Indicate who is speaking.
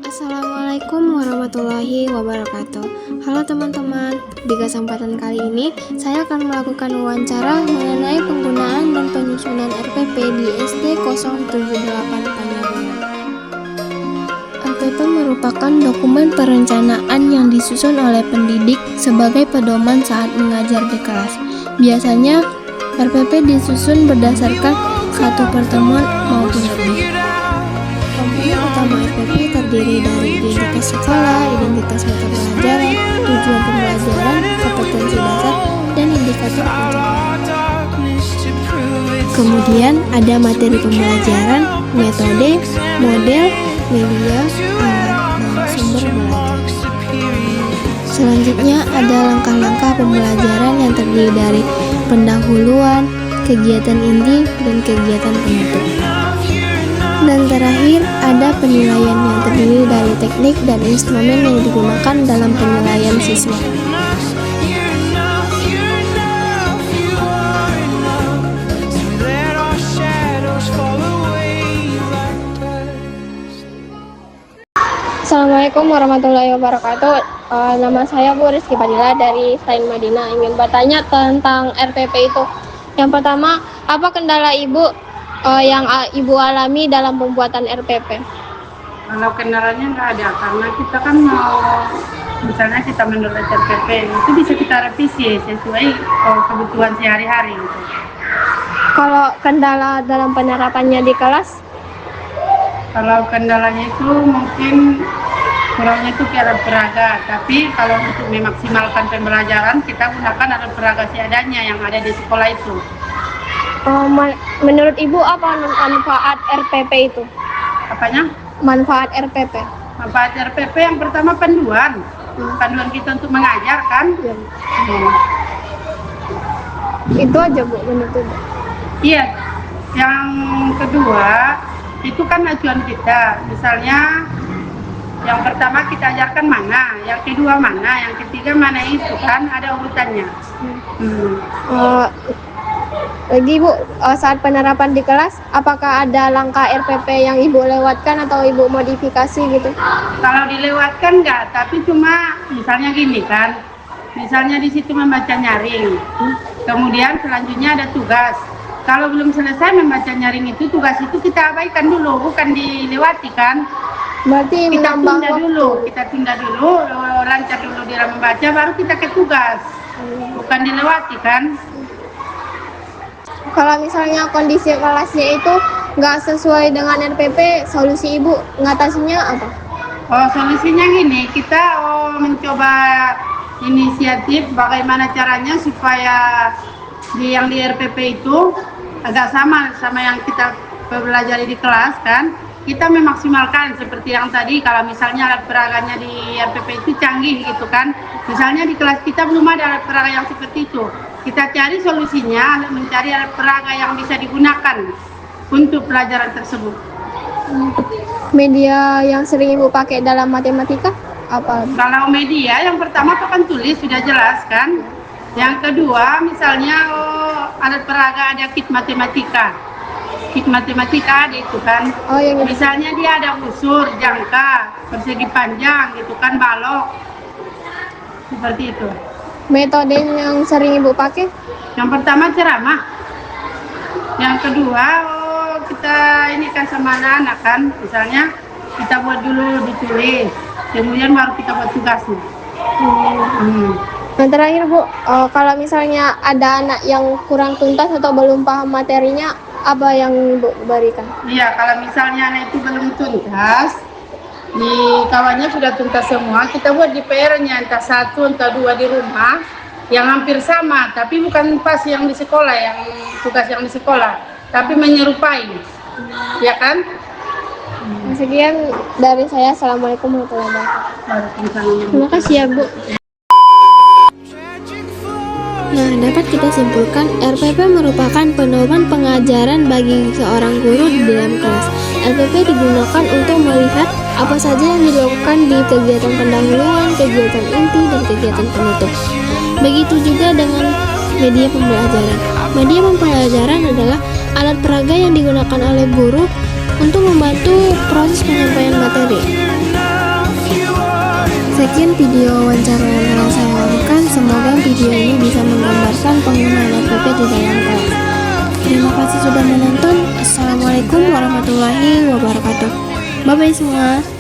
Speaker 1: Assalamualaikum warahmatullahi wabarakatuh. Halo teman-teman, di kesempatan kali ini saya akan melakukan wawancara mengenai penggunaan dan penyusunan RPP di SD 078 Panjabunga. RPP merupakan dokumen perencanaan yang disusun oleh pendidik sebagai pedoman saat mengajar di kelas. Biasanya RPP disusun berdasarkan satu pertemuan maupun lebih. Komponen utama RPP terdiri dari identitas sekolah, identitas mata pelajaran, tujuan pembelajaran, kompetensi dasar, dan indikator pencapaian. Kemudian ada materi pembelajaran, metode, model, media, alat, dan sumber belajar. Selanjutnya ada langkah-langkah pembelajaran yang terdiri dari pendahuluan, kegiatan inti, dan kegiatan penutup. Dan terakhir, ada penilaian yang terdiri dari teknik dan instrumen yang digunakan dalam penilaian siswa. Assalamualaikum warahmatullahi wabarakatuh. Nama saya Bu Rizky Padilla dari Stain Madinah. Ingin bertanya tentang RPP itu. Yang pertama, apa kendala Ibu yang Ibu alami dalam pembuatan RPP?
Speaker 2: Kalau kendalanya nggak ada, karena kita kan mau, misalnya kita menulis RPP, itu bisa kita revisi sesuai kebutuhan sehari-hari gitu.
Speaker 1: Kalau kendala dalam penerapannya di kelas?
Speaker 2: Kalau kendalanya itu mungkin kurangnya itu ke alat peraga, tapi kalau untuk memaksimalkan pembelajaran kita gunakan alat peraga seadanya yang ada di sekolah itu.
Speaker 1: Menurut Ibu apa manfaat RPP itu?
Speaker 2: Apanya?
Speaker 1: Manfaat RPP?
Speaker 2: Manfaat RPP yang pertama panduan, panduan kita untuk mengajar kan?
Speaker 1: Itu aja Bu menurut Ibu?
Speaker 2: Iya, yang kedua itu kan acuan kita, misalnya yang pertama kita ajarkan mana, yang kedua mana, yang ketiga mana, itu kan ada urutannya.
Speaker 1: Lagi Bu, saat penerapan di kelas, apakah ada langkah RPP yang Ibu lewatkan atau Ibu modifikasi gitu?
Speaker 2: Kalau dilewatkan enggak, tapi cuma misalnya gini kan, misalnya di situ membaca nyaring, kemudian selanjutnya ada tugas. Kalau belum selesai membaca nyaring itu, tugas itu kita abaikan dulu, bukan dilewati kan?
Speaker 1: Berarti
Speaker 2: Kita
Speaker 1: menambah
Speaker 2: tunda dulu, lancar dulu dia membaca, baru kita ke tugas, bukan dilewati kan?
Speaker 1: Kalau misalnya kondisi kelasnya itu nggak sesuai dengan RPP, solusi Ibu ngatasinya apa?
Speaker 2: Oh, solusinya gini, kita mencoba inisiatif bagaimana caranya supaya yang di RPP itu agak sama yang kita pelajari di kelas kan. Kita memaksimalkan seperti yang tadi, kalau misalnya alat peraganya di RPP itu canggih gitu kan. Misalnya di kelas kita belum ada alat peraga yang seperti itu. Kita cari solusinya, mencari alat peraga yang bisa digunakan untuk pelajaran tersebut.
Speaker 1: Media yang sering Ibu pakai dalam matematika apa?
Speaker 2: Kalau media yang pertama papan tulis sudah jelas kan. Yang kedua misalnya alat peraga ada kit matematika. Kit matematika ada itu kan. Misalnya dia ada unsur, jangka, persegi panjang gitu kan, balok. Seperti itu.
Speaker 1: Metode yang sering Ibu pakai?
Speaker 2: Yang pertama ceramah. Yang kedua kita ini kan sama anak-anak kan, misalnya kita buat dulu ditulis, kemudian baru kita buat tugasnya.
Speaker 1: Yang terakhir Bu, kalau misalnya ada anak yang kurang tuntas atau belum paham materinya, apa yang Ibu berikan?
Speaker 2: Iya, kalau misalnya anak itu belum tuntas, di kawannya sudah tuntas semua, kita buat di PR-nya entah 1, entah 2 di rumah, yang hampir sama, tapi bukan pas yang di sekolah, yang tugas yang di sekolah, tapi menyerupai, ya kan?
Speaker 1: Sekian dari saya. Assalamualaikum warahmatullahi wabarakatuh. Terima kasih ya Bu. Nah, dapat kita simpulkan RPP merupakan pedoman pengajaran bagi seorang guru di dalam kelas. RPP digunakan untuk melihat apa saja yang dilakukan di kegiatan pendahuluan, kegiatan inti, dan kegiatan penutup. Begitu juga dengan media pembelajaran. Media pembelajaran adalah alat peraga yang digunakan oleh guru untuk membantu proses penyampaian materi. Sekian video wawancara yang telah saya lakukan. Semoga video ini bisa menggambarkan penggunaan RPP di dalam kelas. Terima kasih sudah menonton. Assalamualaikum warahmatullahi wabarakatuh. Bye bye semua.